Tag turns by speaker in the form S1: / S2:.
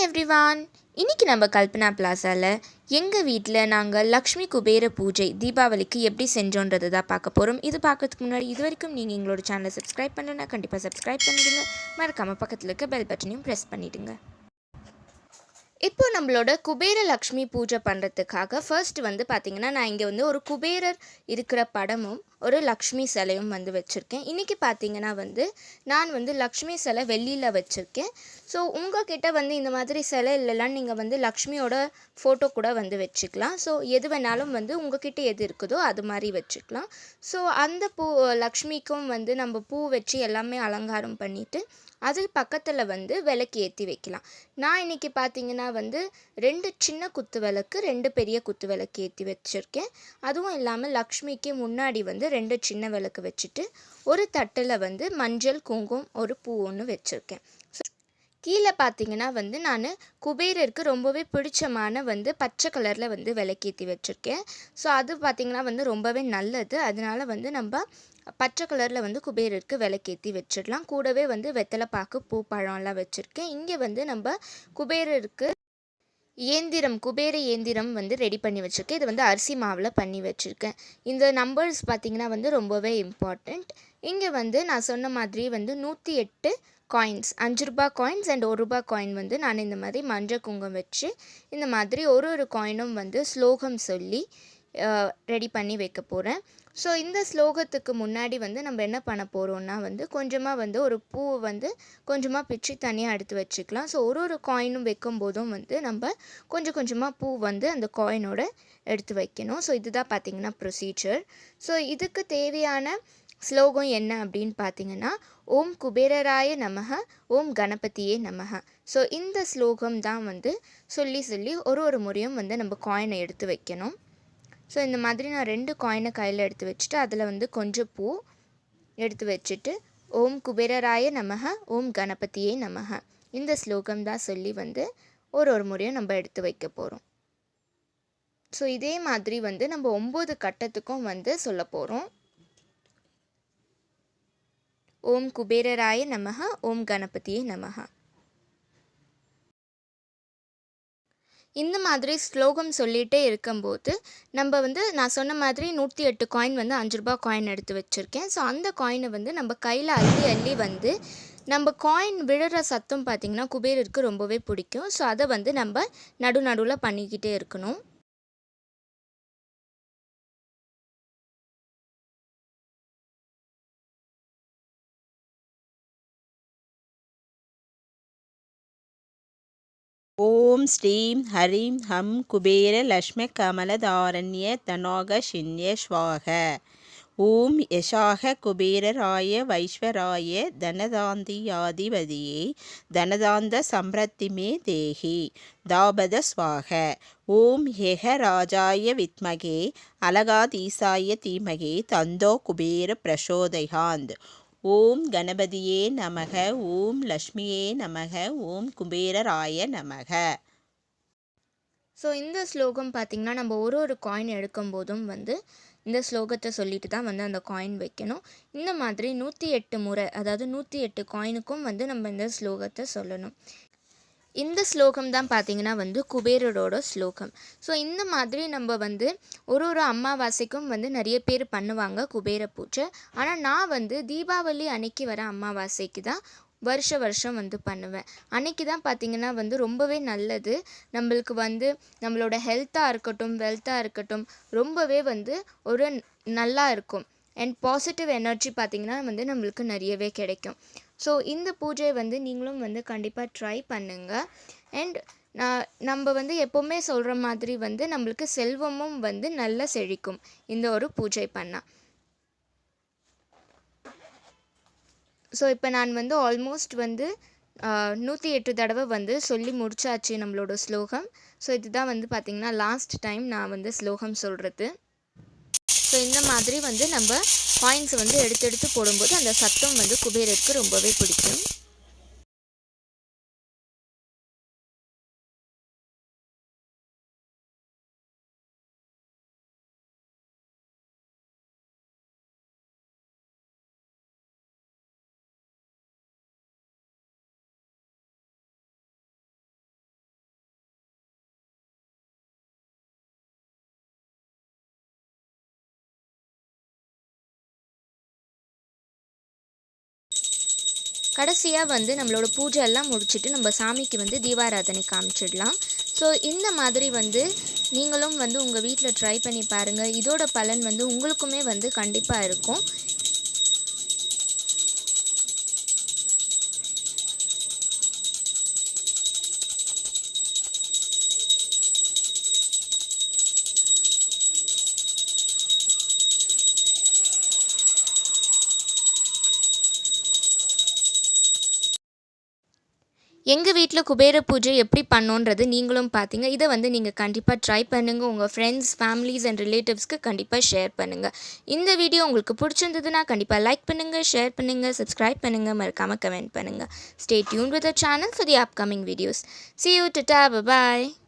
S1: Everyone, இன்றைக்கி நம்ம கல்பனா பிளாசாவில் எங்கள் வீட்டில் நாங்கள் லக்ஷ்மி குபேர பூஜை தீபாவளிக்கு எப்படி செஞ்சோன்றது தான் பார்க்க போகிறோம். இது பார்க்கறதுக்கு முன்னாடி இது வரைக்கும் நீங்கள் எங்களோட சேனலை சப்ஸ்கிரைப் பண்ணலைன்னா கண்டிப்பாக சப்ஸ்கிரைப் பண்ணிவிடுங்க. மறக்காமல் பக்கத்தில் இருக்க பெல் பட்டனையும் ப்ரெஸ் பண்ணிவிடுங்க. இப்போ நம்மளோட குபேர லக்ஷ்மி பூஜை பண்ணுறதுக்காக ஃபர்ஸ்ட் வந்து பார்த்திங்கன்னா, நான் இங்கே வந்து ஒரு குபேரர் இருக்கிற படமும் ஒரு லக்ஷ்மி சிலையும் வந்து வச்சுருக்கேன். இன்றைக்கி பார்த்திங்கன்னா வந்து நான் வந்து லக்ஷ்மி சிலை வெள்ளியில் வச்சுருக்கேன். ஸோ உங்கள்கிட்ட வந்து இந்த மாதிரி சிலை இல்லைன்னா நீங்கள் வந்து லக்ஷ்மியோட ஃபோட்டோ கூட வந்து வச்சுக்கலாம். ஸோ எது வேணாலும் வந்து உங்கள்கிட்ட எது இருக்குதோ அது மாதிரி வச்சுக்கலாம். ஸோ அந்த லக்ஷ்மிக்கும் வந்து நம்ம பூ வச்சு எல்லாமே அலங்காரம் பண்ணிவிட்டு அது பக்கத்தில் வந்து விளக்கு ஏற்றி வைக்கலாம். நான் இன்றைக்கி பார்த்திங்கன்னா வந்து 2 சின்ன குத்து விளக்கு, 2 பெரிய குத்து விளக்கு ஏற்றி வச்சுருக்கேன். அதுவும் இல்லாமல் லக்ஷ்மிக்கு முன்னாடி வந்து 2 சின்ன விளக்கு வச்சுட்டு ஒரு தட்டில் வந்து மஞ்சள், குங்குமம், ஒரு பூ ஒன்று வச்சுருக்கேன். கீழே பார்த்திங்கன்னா வந்து நான் குபேரருக்கு ரொம்பவே பிடிச்சமான வந்து பச்சை கலரில் வந்து விளக்கேற்றி வச்சுருக்கேன். ஸோ அது பார்த்திங்கன்னா வந்து ரொம்பவே நல்லது. அதனால் வந்து நம்ம பச்சை கலரில் வந்து குபேரருக்கு விளக்கேற்றி வச்சிடலாம். கூடவே வந்து வெத்தலை பாக்கு, பூ, பழம்லாம் வச்சுருக்கேன். இங்கே வந்து நம்ம குபேரருக்கு குபேர இயந்திரம் வந்து ரெடி பண்ணி வச்சுருக்கேன். இது வந்து அரிசி மாவில் பண்ணி வச்சுருக்கேன். இந்த நம்பர்ஸ் பார்த்திங்கன்னா வந்து ரொம்பவே இம்பார்ட்டண்ட். இங்கே வந்து நான் சொன்ன மாதிரி வந்து 108 காயின்ஸ், 5 ரூபா காயின்ஸ் அண்ட் 1 ரூபா காயின் வந்து நான் இந்த மாதிரி மஞ்சள் குங்குமம் வச்சு இந்த மாதிரி ஒரு காயினும் வந்து ஸ்லோகம் சொல்லி ரெடி பண்ணி வைக்க போகிறேன். ஸோ இந்த ஸ்லோகத்துக்கு முன்னாடி வந்து நம்ம என்ன பண்ண போகிறோம்னா வந்து கொஞ்சமாக வந்து ஒரு பூவை வந்து கொஞ்சமாக பிச்சு தனியாக எடுத்து வச்சுக்கலாம். ஸோ ஒரு காயினும் வைக்கும் போதும் வந்து நம்ம கொஞ்சம் கொஞ்சமாக பூ வந்து அந்த காயினோட எடுத்து வைக்கணும். ஸோ இதுதான் பார்த்திங்கன்னா ப்ரொசீஜர். ஸோ இதுக்கு தேவையான ஸ்லோகம் என்ன அப்படின்னு பார்த்தீங்கன்னா, ஓம் குபேரராய நமக, ஓம் கணபதியே நமக. ஸோ இந்த ஸ்லோகம் தான் வந்து சொல்லி ஒரு முறையும் வந்து நம்ம காயினை எடுத்து வைக்கணும். ஸோ இந்த மாதிரி நான் 2 காயினை கையில் எடுத்து வச்சுட்டு அதில் வந்து கொஞ்சம் பூ எடுத்து வச்சுட்டு ஓம் குபேரராய நமக, ஓம் கணபதியே நமக இந்த ஸ்லோகம் தான் சொல்லி வந்து ஒரு முறையும் நம்ம எடுத்து வைக்க போகிறோம். ஸோ இதே மாதிரி வந்து நம்ம 9 கட்டத்துக்கும் வந்து சொல்ல போகிறோம். ஓம் குபேரராய நமக, ஓம் கணபதியே நமக. இந்த மாதிரி ஸ்லோகம் சொல்லிகிட்டே இருக்கும்போது நம்ம வந்து நான் சொன்ன மாதிரி 108 காயின் வந்து 5 ரூபா காயின் எடுத்து வச்சுருக்கேன். ஸோ அந்த காயினை வந்து நம்ம கையில் அள்ளி வந்து நம்ம காயின் விழுற சத்தம் பார்த்திங்கன்னா குபேரருக்கு ரொம்பவே பிடிக்கும். ஸோ அதை வந்து நம்ம நடுவில் பண்ணிக்கிட்டே இருக்கணும்.
S2: ஓம் ஸ்ரீம் ஹரீம் ஹம் குபேர லக்ஷ்மி கமலதாரண்ய தனோகஷின்ய ஸ்வாக. ஓம் யசாக குபேரராய வைஸ்வராய தனதாந்தியாதிபதியே தனதாந்த சம்ரத்திமே தேஹி தாபத ஸ்வாக. ஓம் ஹெக ராஜாய வித்மகே அலகாதீசாய தீமகே தந்தோ குபேர பிரசோதயாந்த். ஓம் கணபதியே நமக, ஓம் லக்ஷ்மியே நமக, ஓம் குபேரராய நமக.
S1: ஸோ இந்த ஸ்லோகம் பார்த்திங்கன்னா நம்ம ஒரு காயின் எடுக்கும்போதும் வந்து இந்த ஸ்லோகத்தை சொல்லிட்டு தான் வந்து அந்த காயின் வைக்கணும். இந்த மாதிரி 108 முறை, அதாவது 108 காயினுக்கும் வந்து நம்ம இந்த ஸ்லோகத்தை சொல்லணும். இந்த ஸ்லோகம் தான் பார்த்திங்கன்னா வந்து குபேரரோட ஸ்லோகம். ஸோ இந்த மாதிரி நம்ம வந்து ஒரு அமாவாசைக்கும் வந்து நிறைய பேர் பண்ணுவாங்க குபேர பூஜை. ஆனால் நான் வந்து தீபாவளி அன்னைக்கு வர அமாவாசைக்கு தான் வருஷம் வந்து பண்ணுவேன். அன்றைக்கி தான் பார்த்திங்கன்னா வந்து ரொம்பவே நல்லது. நம்மளுக்கு வந்து நம்மளோட ஹெல்த்தாக இருக்கட்டும், வெல்த்தாக இருக்கட்டும், ரொம்பவே வந்து ஒரு நல்லா இருக்கும். அண்ட் பாசிட்டிவ் எனர்ஜி பார்த்திங்கன்னா வந்து நம்மளுக்கு நிறையவே கிடைக்கும். ஸோ இந்த பூஜை வந்து நீங்களும் வந்து கண்டிப்பாக ட்ரை பண்ணுங்கள். அண்ட் நம்ம வந்து எப்போவுமே சொல்கிற மாதிரி வந்து நம்மளுக்கு செல்வமும் வந்து நல்லா செழிக்கும் இந்த ஒரு பூஜை பண்ணால். ஸோ இப்போ நான் வந்து ஆல்மோஸ்ட் வந்து 108 தடவை வந்து சொல்லி முடிச்சாச்சு நம்மளோட ஸ்லோகம். ஸோ இதுதான் வந்து பார்த்திங்கன்னா லாஸ்ட் டைம் நான் வந்து ஸ்லோகம் சொல்கிறது. ஸோ இந்த மாதிரி வந்து நம்ம காயின்ஸை வந்து எடுத்து போடும்போது அந்த சத்தம் வந்து குபேரருக்கு ரொம்பவே பிடிக்கும். கடைசியாக வந்து நம்மளோட பூஜை எல்லாம் முடிச்சுட்டு நம்ம சாமிக்கு வந்து தீபாராதனை காமிச்சிடலாம். ஸோ இந்த மாதிரி வந்து நீங்களும் வந்து உங்கள் வீட்டில் ட்ரை பண்ணி பாருங்கள். இதோட பலன் வந்து உங்களுக்குமே வந்து கண்டிப்பாக இருக்கும். எங்கள் வீட்டில் குபேர பூஜை எப்படி பண்ணோன்றது நீங்களும் பார்த்தீங்க. இதை வந்து நீங்கள் கண்டிப்பாக ட்ரை பண்ணுங்கள். உங்கள் ஃப்ரெண்ட்ஸ், ஃபேமிலிஸ் அண்ட் ரிலேட்டிவ்ஸ்க்கு கண்டிப்பாக ஷேர் பண்ணுங்கள். இந்த வீடியோ உங்களுக்கு பிடிச்சிருந்ததுன்னா கண்டிப்பாக லைக் பண்ணுங்கள், ஷேர் பண்ணுங்கள், சப்ஸ்கிரைப் பண்ணுங்கள், மறக்காமல் கமெண்ட் பண்ணுங்கள். Stay tuned with the channel for the upcoming videos. See you, tata, bye bye.